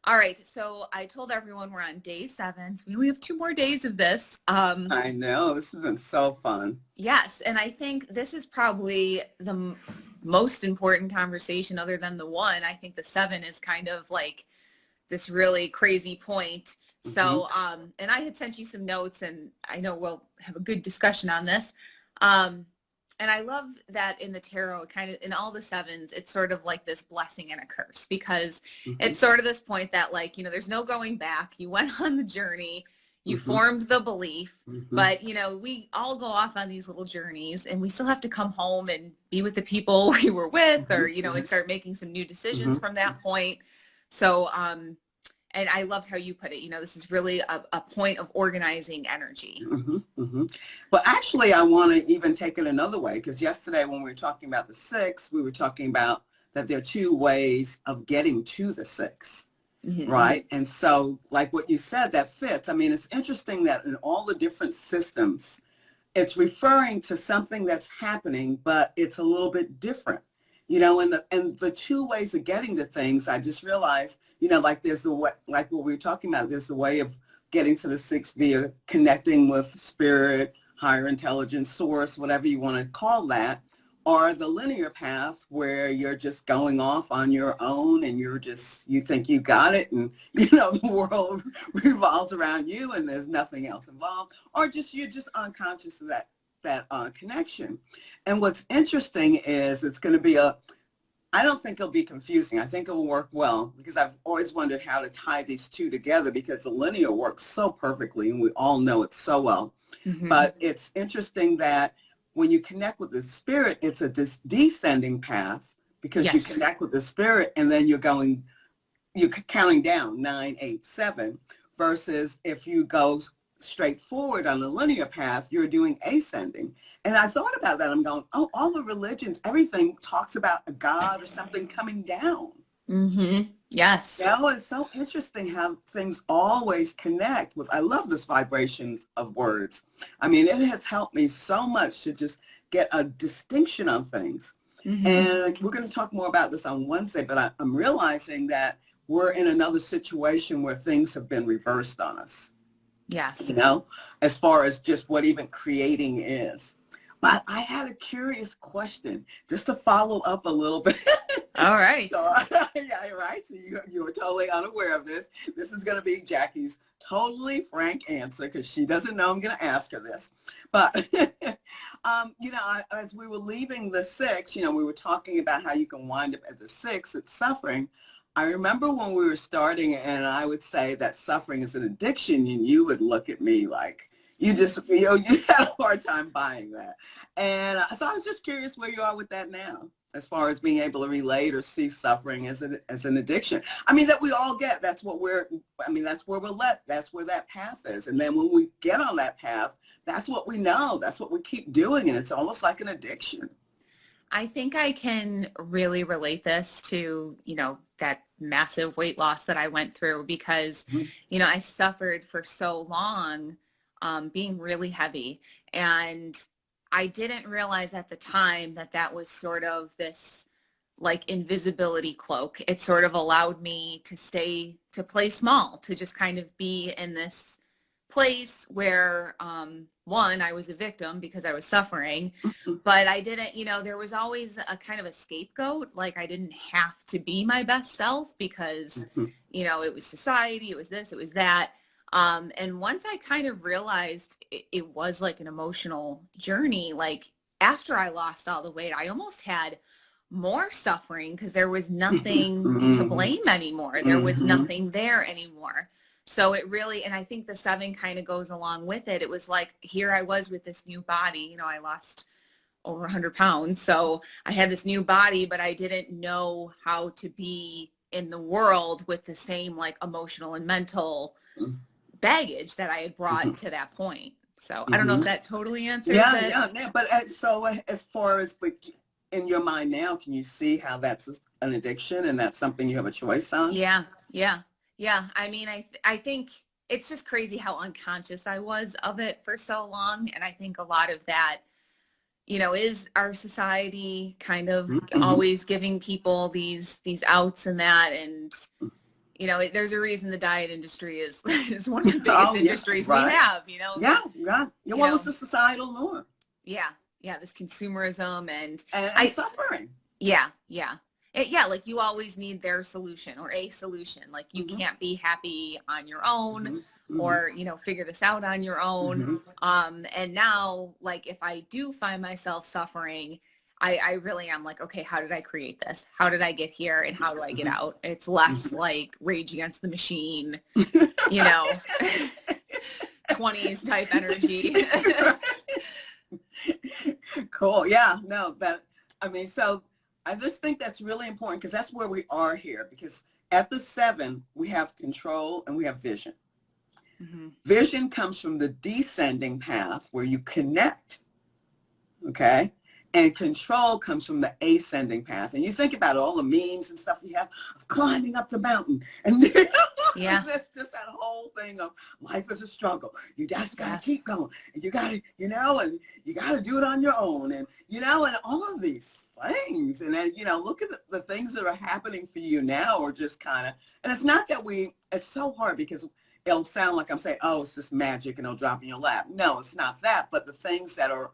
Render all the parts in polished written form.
All right. So I told everyone we're on day 7. So we only have 2 more days of this. I know. This has been so fun. Yes. And I think this is probably the most important conversation other than the 1. I think the 7 is kind of like this really crazy point. So, and I had sent you some notes, and I know we'll have a good discussion on this. And I love that in the tarot, kind of in all the 7s, it's sort of like this blessing and a curse, because it's sort of this point that, like, there's no going back. You went on the journey, you formed the belief, but, we all go off on these little journeys, and we still have to come home and be with the people we were with, or, and start making some new decisions from that point. So, and I loved how you put it, this is really a point of organizing energy. But actually, I want to even take it another way, because yesterday when we were talking about the 6, we were talking about that there are 2 ways of getting to the 6, right? And so like what you said, that fits. I mean, it's interesting that in all the different systems, it's referring to something that's happening, but it's a little bit different. And the 2 ways of getting to things, I just realized, like there's the way, like what we were talking about, there's the way of getting to the 6 via connecting with spirit, higher intelligence, source, whatever you want to call that, or the linear path where you're just going off on your own and you think you got it, and, the world revolves around you and there's nothing else involved, or you're just unconscious of that connection. And what's interesting is it's going to be I don't think it'll be confusing. I think it will work well, because I've always wondered how to tie these 2 together, because the linear works so perfectly and we all know it so well. But it's interesting that when you connect with the spirit, it's a descending path, because you connect with the spirit and then you're counting down 9, 8, 7, versus if you go straight forward on the linear path, you're doing ascending. And I thought about that. I'm going, oh, all the religions, everything talks about a God or something coming down. Yes. It's so interesting how things always connect with, I love this vibrations of words. I mean, it has helped me so much to just get a distinction on things. And we're going to talk more about this on Wednesday, but I'm realizing that we're in another situation where things have been reversed on us. Yes. As far as just what even creating is. But I had a curious question just to follow up a little bit. All right. Yeah, right. So you were totally unaware of this. This is going to be Jacki's totally frank answer, because she doesn't know I'm going to ask her this. But, as we were leaving the 6, we were talking about how you can wind up at the 6, it's suffering. I remember when we were starting and I would say that suffering is an addiction, and you would look at me like you had a hard time buying that. And so I was just curious where you are with that now, as far as being able to relate or see suffering as an addiction. I mean, that we all get, that's where we're that's where that path is. And then when we get on that path, that's what we know, that's what we keep doing. And it's almost like an addiction. I think I can really relate this to, that massive weight loss that I went through, because, I suffered for so long, being really heavy. And I didn't realize at the time that was sort of this like invisibility cloak. It sort of allowed me to play small, to just kind of be in this place where, one, I was a victim because I was suffering, but I didn't, there was always a kind of a scapegoat. Like, I didn't have to be my best self because, it was society, it was this, it was that. And once I kind of realized it was like an emotional journey, like after I lost all the weight, I almost had more suffering because there was nothing to blame anymore. There was nothing there anymore. So it really, and I think the 7 kind of goes along with it. It was like, here I was with this new body, I lost over 100 pounds. So I had this new body, but I didn't know how to be in the world with the same like emotional and mental baggage that I had brought to that point. So I don't know if that totally answers it. Yeah. But so as far as in your mind now, can you see how that's an addiction and that's something you have a choice on? Yeah. I mean, I think it's just crazy how unconscious I was of it for so long. And I think a lot of that, is our society kind of always giving people these outs and that. And you know, there's a reason the diet industry is is one of the biggest Oh, yeah, industries we right. have, you know. Yeah, yeah. You Well, know, it's a societal norm yeah, yeah, this consumerism and and suffering. yeah, yeah. Yeah, like you always need their solution or a solution. Like you Mm-hmm, can't be happy on your own mm-hmm, mm-hmm, or, you know, figure this out on your own. mm-hmm. And now, like, if I do find myself suffering, I really am like, okay, how did I create this? How did I get here? And how do I get out? It's less like Rage Against the Machine, you know, 20s type energy. Cool. Yeah, no, I mean, so I just think that's really important because that's where we are here, because at the 7, we have control and we have vision. Mm-hmm. Vision comes from the descending path where you connect, okay? And control comes from the ascending path. And you think about all the memes and stuff we have of climbing up the mountain. And yeah, there's just that whole thing of life is a struggle. You just got to keep going. And you got to, you know, and you got to do it on your own. And, you know, and all of these things. And then, you know, look at the things that are happening for you now are just kind of, and it's not that it's so hard because it'll sound like I'm saying, oh, it's just magic and it'll drop in your lap. No, it's not that. But the things that are,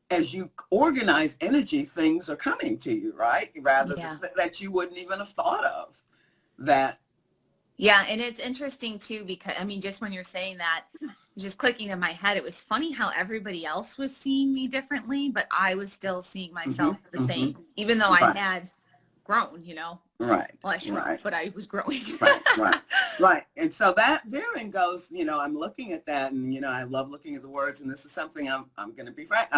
as you organize energy, things are coming to you, right? Rather than that you wouldn't even have thought of that. Yeah. And it's interesting too, because I mean, just when you're saying that, just clicking in my head, it was funny how everybody else was seeing me differently, but I was still seeing myself the same, even though I had grown, you know? Right. Well, I shrunk, but I was growing. Right. And so that therein goes, you know, I'm looking at that and, you know, I love looking at the words, and this is something I'm going to be frank.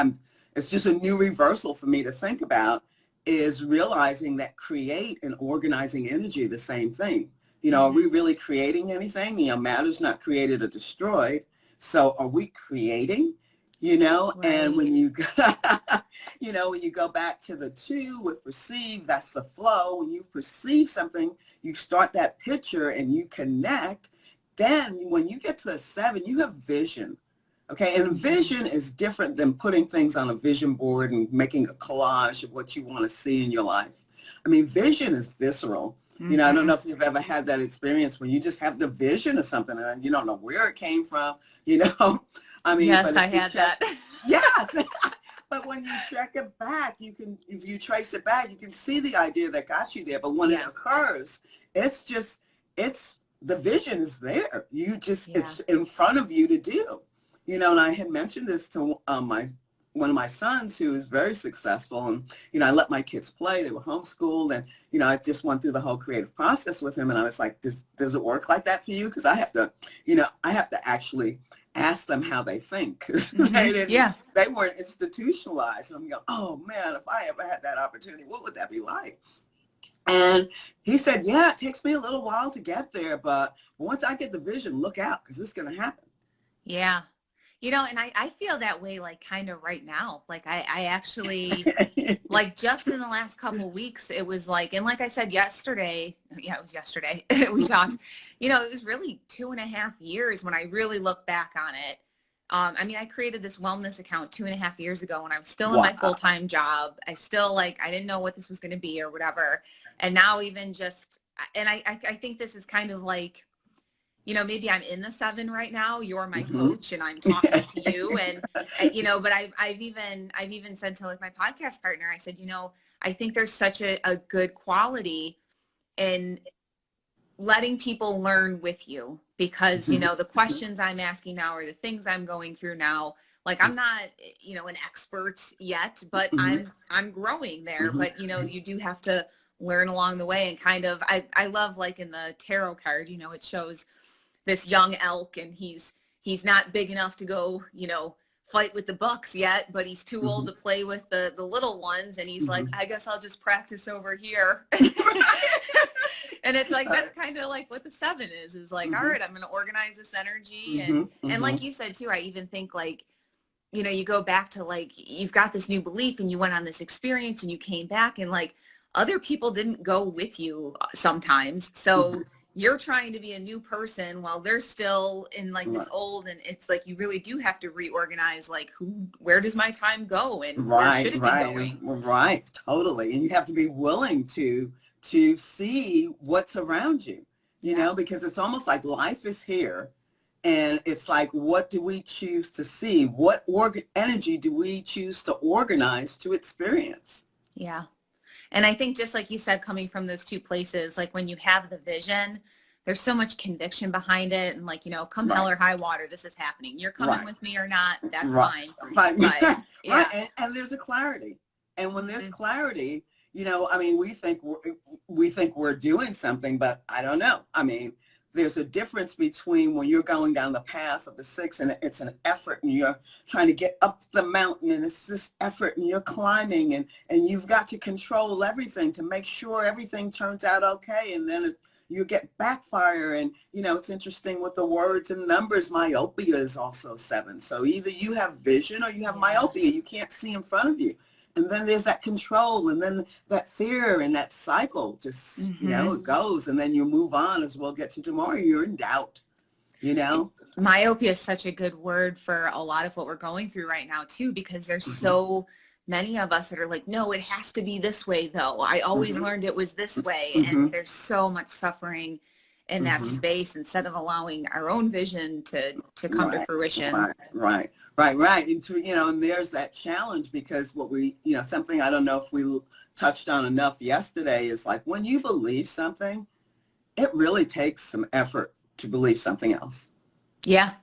It's just a new reversal for me to think about, is realizing that create and organizing energy, the same thing. You know, are we really creating anything? You know, matter's not created or destroyed. So are we creating? You know, and when you, you know, when you go back to the 2 with perceive, that's the flow. When you perceive something, you start that picture and you connect. Then when you get to the 7, you have vision. Okay. And vision is different than putting things on a vision board and making a collage of what you want to see in your life. I mean, vision is visceral. You know, I don't know if you've ever had that experience when you just have the vision of something and you don't know where it came from, you know. I mean, yes, I had that. Yes. But when you track it back, you can, if you trace it back, you can see the idea that got you there. But when it occurs, it's just, the vision is there. You just, it's in front of you to do. You know, and I had mentioned this to one of my sons who is very successful, and, you know, I let my kids play. They were homeschooled, and, you know, I just went through the whole creative process with him, and I was like, does it work like that for you? Because I have to, you know, I have to actually ask them how they think. They weren't institutionalized. And I'm going, oh man, if I ever had that opportunity, what would that be like? And he said, yeah, it takes me a little while to get there, but once I get the vision, look out, because it's going to happen. Yeah. You know, and I feel that way, like, kind of right now. Like, I actually, like, just in the last couple of weeks, it was like, and like I said yesterday, it was yesterday, we talked, you know, it was really 2.5 years when I really look back on it. I mean, I created this wellness account 2.5 years ago when I was still in my full-time job. I still, like, I didn't know what this was going to be or whatever. And now even just, and I think this is kind of like, you know, maybe I'm in the 7 right now. You're my coach, and I'm talking to you, and you know. But I've even said to, like, my podcast partner, I said, you know, I think there's such a good quality in letting people learn with you, because you know, the questions I'm asking now or the things I'm going through now, like, I'm not, you know, an expert yet, but I'm growing there. But you know, you do have to learn along the way, and kind of, I love, like, in the tarot card, you know, it shows this young elk, and he's not big enough to go, you know, fight with the bucks yet, but he's too old to play with the little ones, and he's like, I guess I'll just practice over here. And it's like, that's kind of like what the 7 is like, all right, I'm going to organize this energy. And like you said too, I even think, like, you know, you go back to, like, you've got this new belief and you went on this experience and you came back, and, like, other people didn't go with you sometimes. So you're trying to be a new person while they're still in, like, this old, and it's like, you really do have to reorganize, like, where does my time go, and where should it be going? Right, totally. And you have to be willing to see what's around you. you know, because it's almost like life is here. And it's like, what do we choose to see? What energy do we choose to organize to experience? Yeah. And I think just like you said, coming from those two places, like when you have the vision, there's so much conviction behind it. And like, you know, come hell or high water, this is happening. You're coming with me or not, that's fine. Right. But, yeah. Right. And there's a clarity. And when there's clarity, you know, I mean, we think we're doing something, but I don't know. I mean, there's a difference between when you're going down the path of the 6 and it's an effort and you're trying to get up the mountain and it's this effort and you're climbing and you've got to control everything to make sure everything turns out okay. And then you get backfire. And, you know, it's interesting with the words and numbers. Myopia is also 7. So either you have vision or you have myopia. You can't see in front of you. And then there's that control and then that fear and that cycle just, you know, it goes. And then you move on, as we'll get to tomorrow. You're in doubt, you know. Myopia is such a good word for a lot of what we're going through right now, too, because there's so many of us that are like, no, it has to be this way, though. I always learned it was this way. And there's so much suffering in that space instead of allowing our own vision to come to fruition. Right. And to, you know, and there's that challenge because what we, you know, something I don't know if we touched on enough yesterday is like when you believe something, it really takes some effort to believe something else. Yeah.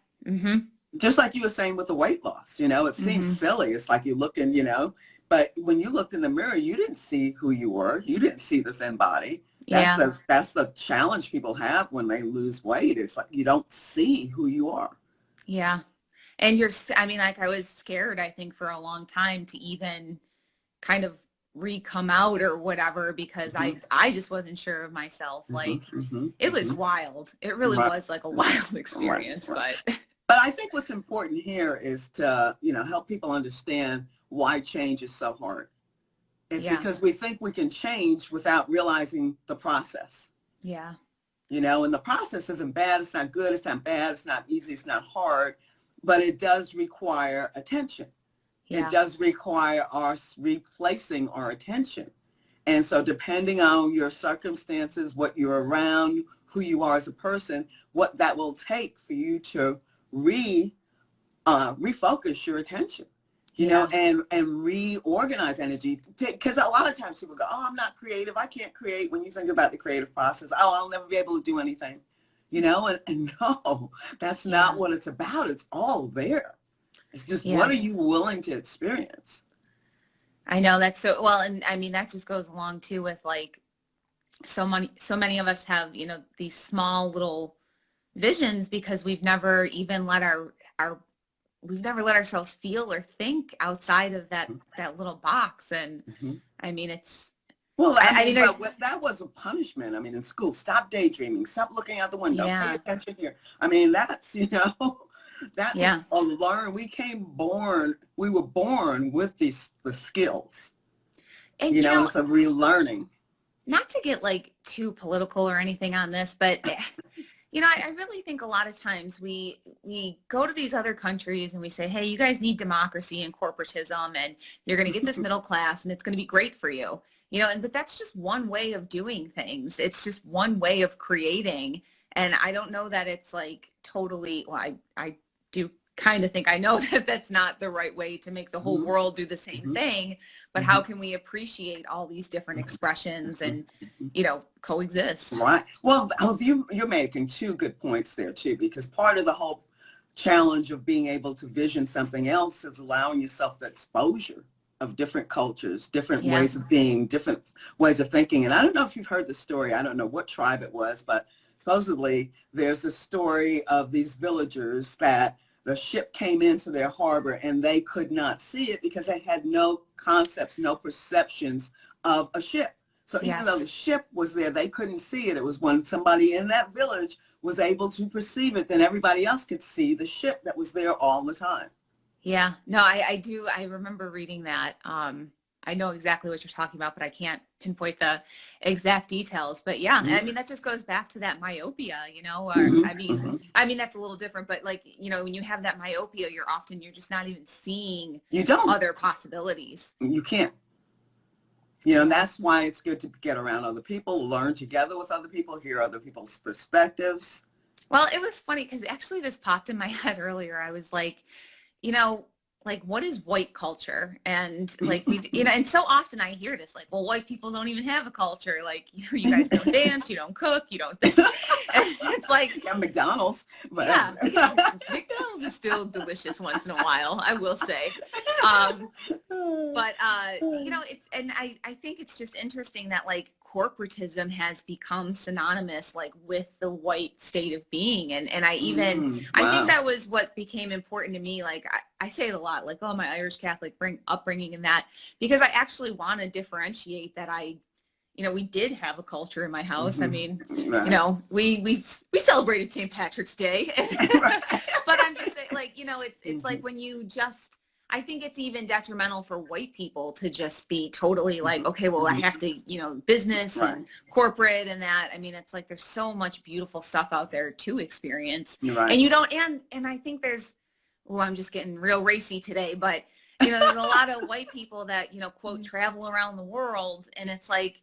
Just like you were saying with the weight loss, you know, it seems silly. It's like you're looking, you know, but when you looked in the mirror, you didn't see who you were. You didn't see the thin body. That's the challenge people have when they lose weight. It's like you don't see who you are. Yeah. And I mean, like I was scared, I think, for a long time to even kind of come out or whatever, because I just wasn't sure of myself. Like it was wild. It really was like a wild experience. But I think what's important here is to, you know, help people understand why change is so hard. It's because we think we can change without realizing the process. Yeah. You know, and the process isn't bad. It's not good. It's not bad. It's not easy. It's not hard. But it does require attention. It does require us replacing our attention. And so depending on your circumstances, what you're around, who you are as a person, what that will take for you to refocus your attention, you know, and reorganize energy. Because a lot of times people go, oh, I'm not creative. I can't create. When you think about the creative process, oh, I'll never be able to do anything. You know, and no, that's not what it's about. It's all there. It's just what are you willing to experience? I know that's so well. And I mean, that just goes along too with like so many of us have, you know, these small little visions because we've never even let we've never let ourselves feel or think outside of that little box. And I mean, it's, well, I mean that was a punishment. I mean, in school, stop daydreaming, stop looking out the window, pay attention here. I mean, that's, you know, that was learn. We were born with the skills, and you know, it's a relearning. Not to get like too political or anything on this, but you know, I really think a lot of times we go to these other countries and we say, hey, you guys need democracy and corporatism and you're going to get this middle class and it's going to be great for you. You know, but that's just one way of doing things. It's just one way of creating. And I don't know that it's like totally, well, I do kind of think I know that that's not the right way to make the whole world do the same thing. But how can we appreciate all these different expressions and, you know, coexist? Right. Well, you're making two good points there, too, because part of the whole challenge of being able to vision something else is allowing yourself the exposure of different cultures, different ways of being, different ways of thinking. And I don't know if you've heard the story. I don't know what tribe it was, but supposedly there's a story of these villagers that the ship came into their harbor and they could not see it because they had no concepts, no perceptions of a ship. So even though the ship was there, they couldn't see it. It was when somebody in that village was able to perceive it, then everybody else could see the ship that was there all the time. Yeah, no, I do. I remember reading that. I know exactly what you're talking about, but I can't pinpoint the exact details. But yeah, I mean, that just goes back to that myopia, you know, or I mean, that's a little different, but like, you know, when you have that myopia, you're just not even seeing other possibilities. You can't. And that's why it's good to get around other people, learn together with other people, hear other people's perspectives. Well, it was funny because actually this popped in my head earlier. I was like, like what is white culture? And like, and so often I hear this, like, well, white people don't even have a culture. Like, you guys don't dance, you don't cook, you don't think. And it's like, yeah, McDonald's. But yeah, McDonald's is still delicious once in a while, I will say. But and I think it's just interesting that like corporatism has become synonymous like with the white state of being. And I even, I think that was what became important to me. Like I say it a lot, like, oh, my Irish Catholic upbringing and that, because I actually want to differentiate that we did have a culture in my house. I mean, we celebrated St. Patrick's Day, but I'm just saying, like, it's like when you just, I think it's even detrimental for white people to just be totally like, okay, well, I have to, business and corporate and that. I mean, it's like there's so much beautiful stuff out there to experience, and you don't. And I think there's, I'm just getting real racy today, but there's a lot of white people that quote travel around the world, and it's like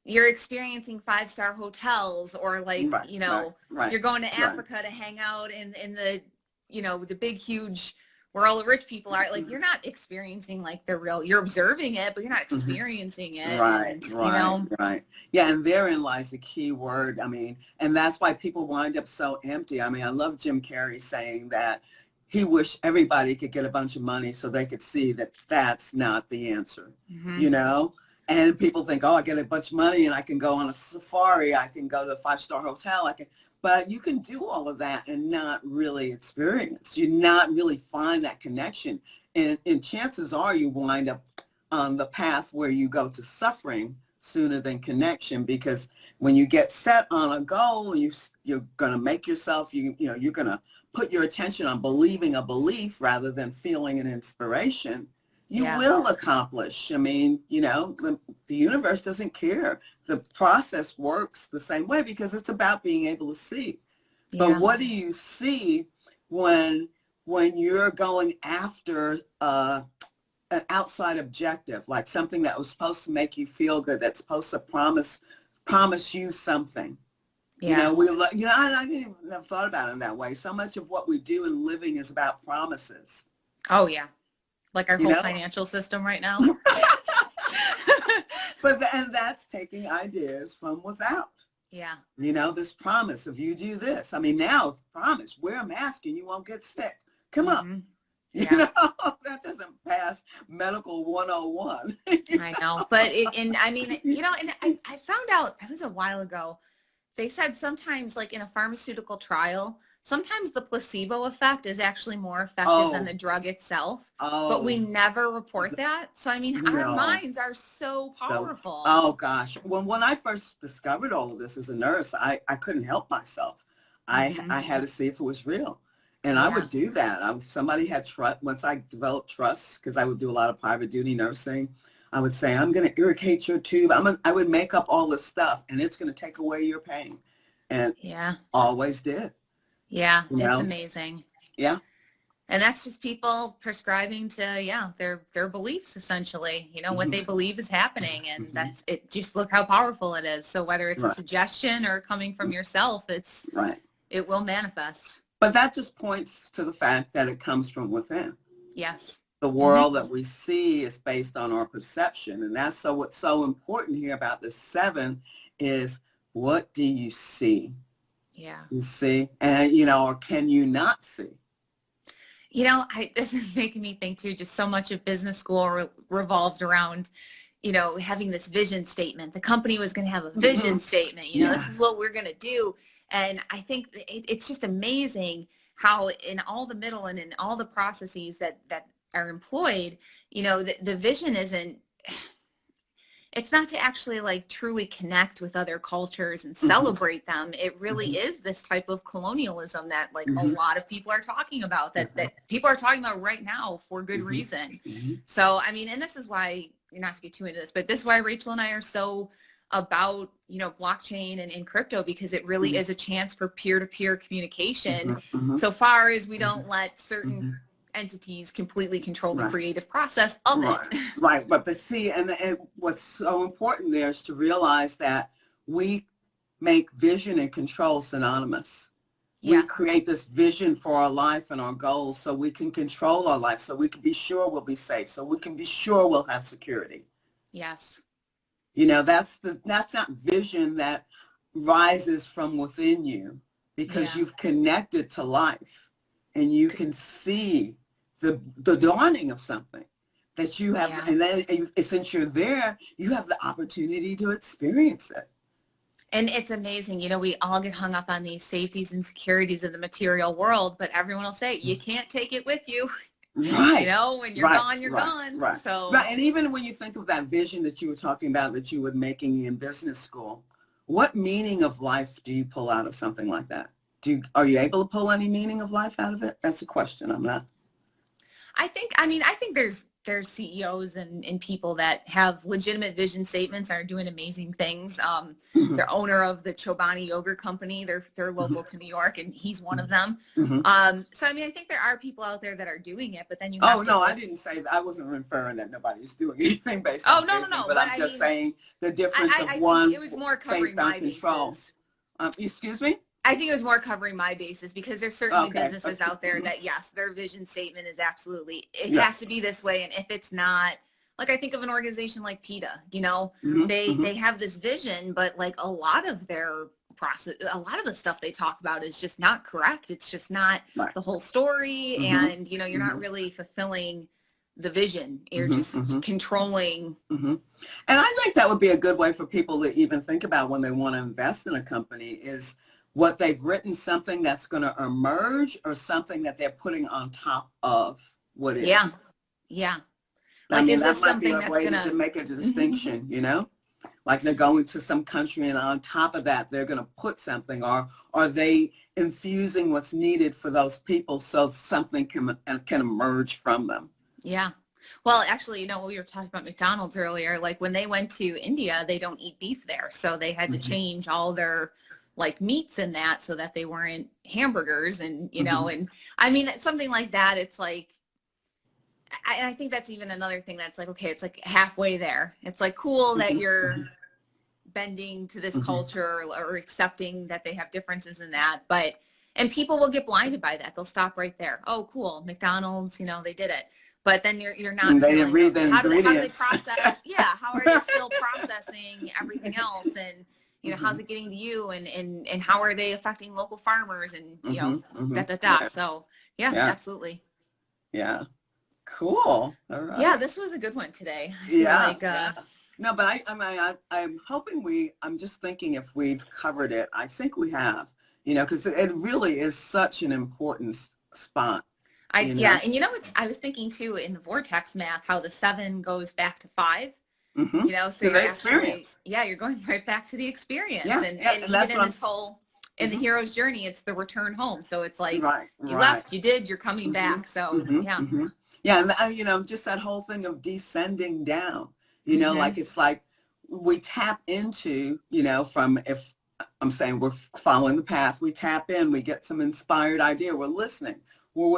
you're experiencing 5-star hotels, or like you're going to Africa to hang out in the the big huge where all the rich people are. Like, you're not experiencing like the real, you're observing it, but you're not experiencing it. Right. Yeah, and therein lies the key word. I mean, and that's why people wind up so empty. I mean, I love Jim Carrey saying that he wished everybody could get a bunch of money so they could see that that's not the answer, And people think, oh, I get a bunch of money and I can go on a safari, I can go to a 5-star hotel, but you can do all of that and not really experience. You not really find that connection. And chances are you wind up on the path where you go to suffering sooner than connection, because when you get set on a goal, you're going to make yourself, you're going to put your attention on believing a belief rather than feeling an inspiration. You will accomplish. I mean, the universe doesn't care. The process works the same way because it's about being able to see. But what do you see when you're going after an outside objective, like something that was supposed to make you feel good, that's supposed to promise you something? I didn't even have thought about it in that way. So much of what we do in living is about promises. Oh, yeah. Like our whole financial system right now. And that's taking ideas from without. Yeah. This promise of you do this. I mean, now promise, wear a mask and you won't get sick. Come on. That doesn't pass medical 101. I know. But and I found out, it was a while ago, they said sometimes like in a pharmaceutical trial, sometimes the placebo effect is actually more effective than the drug itself, but we never report that. So, I mean, our minds are so powerful. Oh, gosh. When I first discovered all of this as a nurse, I couldn't help myself. I had to see if it was real. And I would do that. Somebody had trust. Once I developed trust, because I would do a lot of private duty nursing, I would say, I'm going to irrigate your tube. I would make up all this stuff, and it's going to take away your pain. And always did. Yeah, it's amazing. Yeah. And that's just people prescribing to, their beliefs, essentially, what they believe is happening. And that's it. Just look how powerful it is. So whether it's a suggestion or coming from yourself, it will manifest. But that just points to the fact that it comes from within. Yes. The world that we see is based on our perception. And that's what's so important here about the 7 is, what do you see? Yeah. You see, and, or can you not see? This is making me think too, just so much of business school revolved around, having this vision statement. The company was going to have a vision statement, this is what we're going to do. And I think it's just amazing how in all the middle and in all the processes that are employed, the vision isn't, it's not to actually like truly connect with other cultures and celebrate them. It really is this type of colonialism that like a lot of people are talking about, that people are talking about right now for good reason. So, I mean, and this is why, not to get too into this, but this is why Rachel and I are so about, blockchain and crypto, because it really is a chance for peer-to-peer communication so far as we don't let certain entities completely control the Right. creative process of Right. it. Right. But see, and what's so important there is to realize that we make vision and control synonymous. We Yeah. create this vision for our life and our goals so we can control our life, so we can be sure we'll be safe, so we can be sure we'll have security. Yes. You know, that's not vision that rises from within you, because Yeah. you've connected to life and you can see the dawning of something that you have. Yeah. And then since you're there, you have the opportunity to experience it. And it's amazing, you know, we all get hung up on these safeties and securities of the material world, but everyone will say, you can't take it with you. Right. You know, when you're gone, you're gone. Right. So, right. And even when you think of that vision that you were talking about that you were making in business school, what meaning of life do you pull out of something like that? Are you able to pull any meaning of life out of it? That's a question. I'm not. I think there's CEOs and people that have legitimate vision statements and are doing amazing things. Mhm. They're owner of the Chobani Yogurt Company. They're local to New York, and he's one of them. Mhm. So I mean, I think there are people out there that are doing it, but then you Oh, have to no, look. I didn't say that. I wasn't referring that nobody's doing anything based Oh, on no, vision, no. but I'm just saying the difference I of think one it was more covering based on my control. bases. Excuse me? I think it was more covering my bases, because there's certainly Okay. businesses out there that, yes, their vision statement is absolutely, it Yeah. has to be this way. And if it's not, like, I think of an organization like PETA, you know, Mhm. they have this vision, but like a lot of their process, a lot of the stuff they talk about is just not correct. It's just not Right. the whole story. Mhm. And, you know, you're not Mhm. really fulfilling the vision. You're Mhm. just Mhm. controlling. Mhm. And I think that would be a good way for people to even think about when they want to invest in a company, is what they've written, something that's going to emerge or something that they're putting on top of what is. Yeah. Yeah. I Like, mean, is that this might be something a that's way going to to, make a distinction, you know? Like they're going to some country and on top of that, they're going to put something, or are they infusing what's needed for those people so something can emerge from them? yeah. Well, actually, you know, we were talking about McDonald's earlier. Like when they went to India, they don't eat beef there. So they had to Mhm. change all their like meats in that so that they weren't hamburgers. And, you know, and I mean, something like that. It's like, I think that's even another thing that's like, okay, it's like halfway there. It's like cool that Mhm. you're bending to this Mhm. culture or accepting that they have differences in that. But, and people will get blinded by that. They'll stop right there. Oh, cool. McDonald's, you know, they did it. But then you're not And they didn't feeling, read the how do they ingredients. process? Yeah. How are they still processing everything else? And, you know, how's Mhm. it getting to you? And how are they affecting local farmers and, you know, Mhm. da, Mhm. da, da. Yeah. So yeah, Yeah. absolutely. Yeah. Cool. All Yeah, right. this was a good one today. I feel Yeah. like, Yeah. No, but I mean, I'm hoping I'm just thinking if we've covered it. I think we have, you know, because it really is such an important spot, you yeah, know. and you know, I was thinking too in the vortex math, how the 7 goes back to 5, Mm-hmm. you know, so To you're the actually, experience. yeah, you're going right back to the experience. Yeah. And, Yeah. and And even that's in what I'm. this whole, in the Mhm. hero's journey, it's the return home. So it's like, Right. you Right. left, you did, you're coming back. So yeah. Yeah, and you know, just that whole thing of descending down, you know, Hmm. like it's like we tap into, you know, from, if I'm saying we're following the path, we tap in, we get some inspired idea, we're listening, we're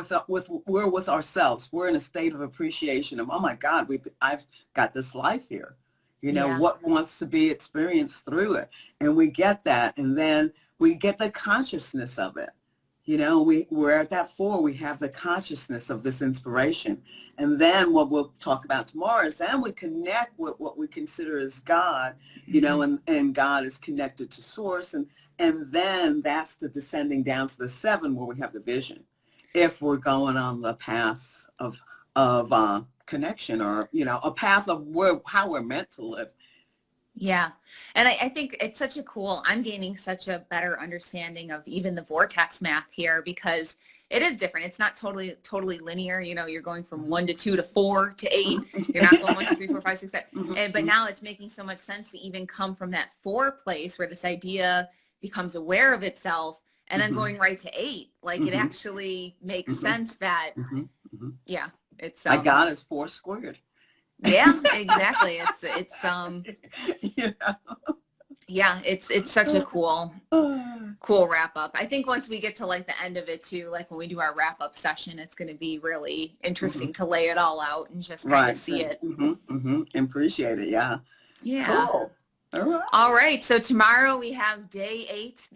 with ourselves, we're in a state of appreciation of, oh my God, I've got this life here, you know, Yeah. what wants to be experienced through it, and we get that, and then we get the consciousness of it. You know, we're at that 4, we have the consciousness of this inspiration. And then what we'll talk about tomorrow is then we connect with what we consider as God, you know, and God is connected to source. And then that's the descending down to the 7 where we have the vision. If we're going on the path of connection, or, you know, a path of how we're meant to live. Yeah. And I think it's such a cool, I'm gaining such a better understanding of even the vortex math here, because it is different. It's not totally linear. You know, you're going from 1 to 2 to 4 to 8. You're not going 1, 2, 3, 4, 5, 6, 7. But now it's making so much sense to even come from that 4 place where this idea becomes aware of itself and then going right to 8. Like it actually makes sense that, yeah, it's, Like God is 4 squared. yeah, exactly. It's You know? Yeah, it's such a cool wrap up. I think once we get to like the end of it too, like when we do our wrap up session, it's going to be really interesting to lay it all out and just kind of Right. see it. Appreciate it. Yeah. Yeah. Cool. All right. All right. So tomorrow we have day 8,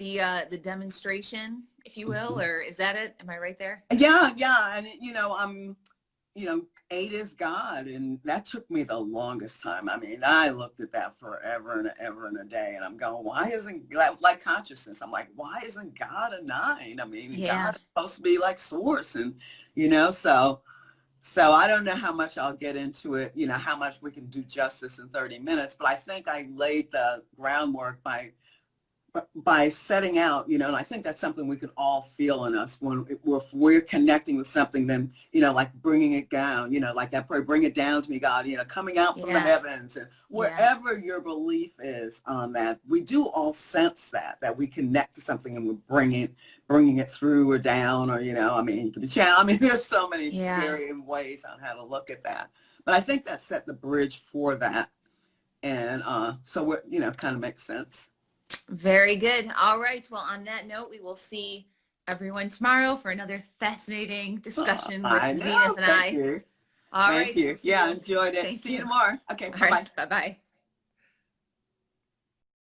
the demonstration, if you will, or is that it? Am I right there? Yeah. Yeah. And I'm, 8 is God. And that took me the longest time. I mean, I looked at that forever and ever and a day. And I'm going, why isn't, like consciousness, I'm like, why isn't God a 9? I mean, God is supposed to be like source. And, so I don't know how much I'll get into it, how much we can do justice in 30 minutes. But I think I laid the groundwork by setting out, and I think that's something we can all feel in us if we're connecting with something, then, like bringing it down, like that prayer, bring it down to me, God, coming out from the heavens, and wherever your belief is on that, we do all sense that we connect to something and we're bringing it through or down, or, I mean, you could be channel. I mean, there's so many varying ways on how to look at that, but I think that set the bridge for that. And so we're, kind of makes sense. Very good. All right. Well, on that note, we will see everyone tomorrow for another fascinating discussion with Zenith and I. You. All Thank right. you. Yeah, enjoyed it. See you tomorrow. Okay. Bye-bye. Bye-bye.